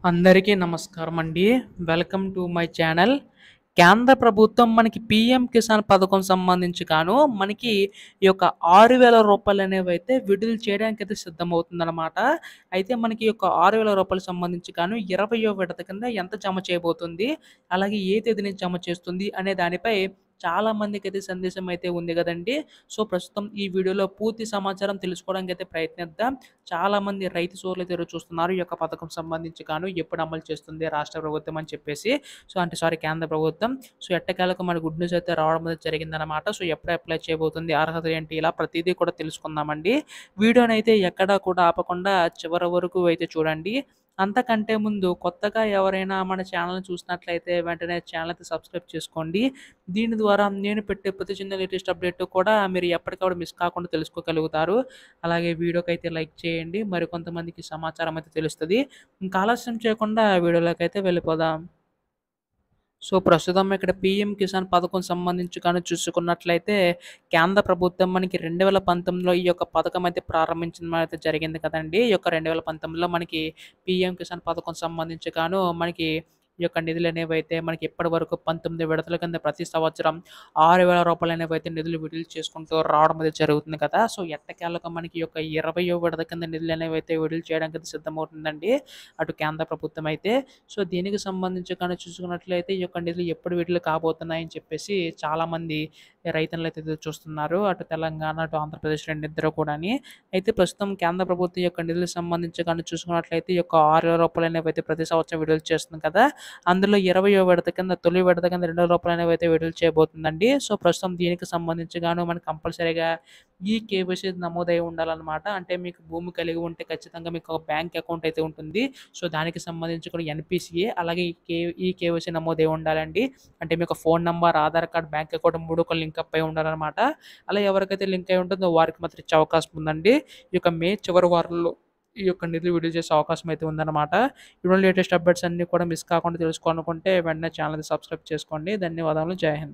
అందరికీ నమస్కారం అండి. Welcome to my channel. కేంద్ర ప్రభుత్వం మనకి పీఎం కిసాన్ పథకం సంబంధించి మనకి ఈ యొక్క రూ. 6,000 అనేవైతే విడుదల చేయడానికైతే సిద్ధమవుతుందనమాట. అయితే మనకి ఈ యొక్క రూ. 6,000 సంబంధించి 20వ విడత కింద ఎంత జమ చేయబోతుంది, అలాగే ఏ తేదీన జమ చేస్తుంది అనే దానిపై చాలా మందికైతే సందేశం అయితే ఉంది గదండీ! సో, ప్రస్తుతం ఈ వీడియోలో పూర్తి సమాచారం తెలుసుకోవడానికైతే ప్రయత్నిద్దాం. చాలామంది రైతు సోదరులైతే ఎదురు చూస్తున్నారు. ఈ యొక్క పథకం సంబంధించి ఎప్పుడు అమలు చేస్తుంది రాష్ట్ర ప్రభుత్వం అని చెప్పేసి. కేంద్ర ప్రభుత్వం. సో, ఎట్టకేలకు మన గుడ్ న్యూస్ అయితే రావడం అయితే జరిగిందనమాట. సో, ఎప్పుడు అప్లై చేయబోతుంది? అర్హతలు ఏంటి? ఇలా ప్రతీదీ కూడా తెలుసుకుందామండి. వీడియోనైతే ఎక్కడా కూడా ఆపకుండా చివరి వరకు అయితే చూడండి. అంతకంటే ముందు కొత్తగా ఎవరైనా మన ఛానల్‌ని చూసినట్లయితే వెంటనే ఛానల్ అయితే సబ్స్క్రైబ్ చేసుకోండి. దీని ద్వారా నేను పెట్టే ప్రతి చిన్న లేటెస్ట్ అప్డేట్ కూడా మీరు ఎప్పటికప్పుడు మిస్ కాకుండా తెలుసుకోగలుగుతారు. అలాగే వీడియోకైతే లైక్ చేయండి. మరికొంతమందికి సమాచారం అయితే తెలుస్తది. ఇంకా ఆలస్యం చేయకుండా వీడియోలోకైతే వెళ్ళిపోదాం. సో, ప్రస్తుతం ఇక్కడ పీఎం కిసాన్ పథకం సంబంధించి చూసుకున్నట్లయితే కేంద్ర ప్రభుత్వం మనకి 2019లో ఈ యొక్క పథకం అయితే ప్రారంభించడం అయితే జరిగింది కదండీ! ఈ యొక్క 2019లో మనకి పీఎం కిసాన్ పథకం సంబంధించి మనకి ఈ యొక్క నిధులనేవైతే మనకి ఇప్పటివరకు 19 విడతల కింద ప్రతి సంవత్సరం రూ. 6,000 అనేవైతే నిధులు విడుదల చేసుకుంటూ రావడం అయితే జరుగుతుంది కదా! సో, ఎట్టకేలకు మనకి ఈ యొక్క 20వ విడత కింద నిధులనేవైతే విడుదల చేయడానికైతే సిద్ధమవుతుందండి. అటు కేంద్ర ప్రభుత్వం అయితే. సో, దీనికి సంబంధించి చూసుకున్నట్లయితే ఈ యొక్క నిధులు ఎప్పుడు విడుదల కాబోతున్నాయని చెప్పేసి చాలామంది రైతన్నలైతే ఎదురు చూస్తున్నారు. అటు తెలంగాణ, అటు ఆంధ్రప్రదేశ్ రెండిద్దరూ కూడాని. అయితే ప్రస్తుతం కేంద్ర ప్రభుత్వం యొక్క నిధులకు సంబంధించి చూసుకున్నట్లయితే ఈ యొక్క రూ. 6,000 అనేవైతే ప్రతి సంవత్సరం విడుదల చేస్తుంది కదా! అందులో 20వ విడత కింద తొలి విడత కింద రూ. 2,000 అనేవైతే విడుదల చేయబోతుందండి. సో, ప్రస్తుతం దీనికి సంబంధించి మనకు కంపల్సరీగా ఈ కేవైసీ నమోదై ఉండాలనమాట. అంటే మీకు భూమి కలిగి ఉంటే ఖచ్చితంగా మీకు ఒక బ్యాంక్ అకౌంట్ అయితే ఉంటుంది. సో, దానికి సంబంధించి కూడా ఎన్‌పీసీఏ అలాగే ఈ కేవైసీ నమోదై ఉండాలండి. అంటే మీకు phone number, Aadhaar card, bank account 3 కూడా లింక్ అప్ అయి ఉండాలనమాట. అలా ఎవరికైతే లింక్ అయి ఉంటుందో వారికి మాత్రం ఇచ్చే అవకాశం ఉందండి. ఈ యొక్క మే చివరి వారంలో ఈ యొక్క నిధులు విడుదల చేసే అవకాశం అయితే ఉందన్నమాట. ఇటువంటి లేటెస్ట్ అప్డేట్స్ అన్నీ కూడా మిస్ కాకుండా తెలుసుకోవాలనుకుంటే వెంటనే ఛానల్‌ని సబ్స్క్రైబ్ చేసుకోండి. ధన్యవాదాలు. జై హింద్.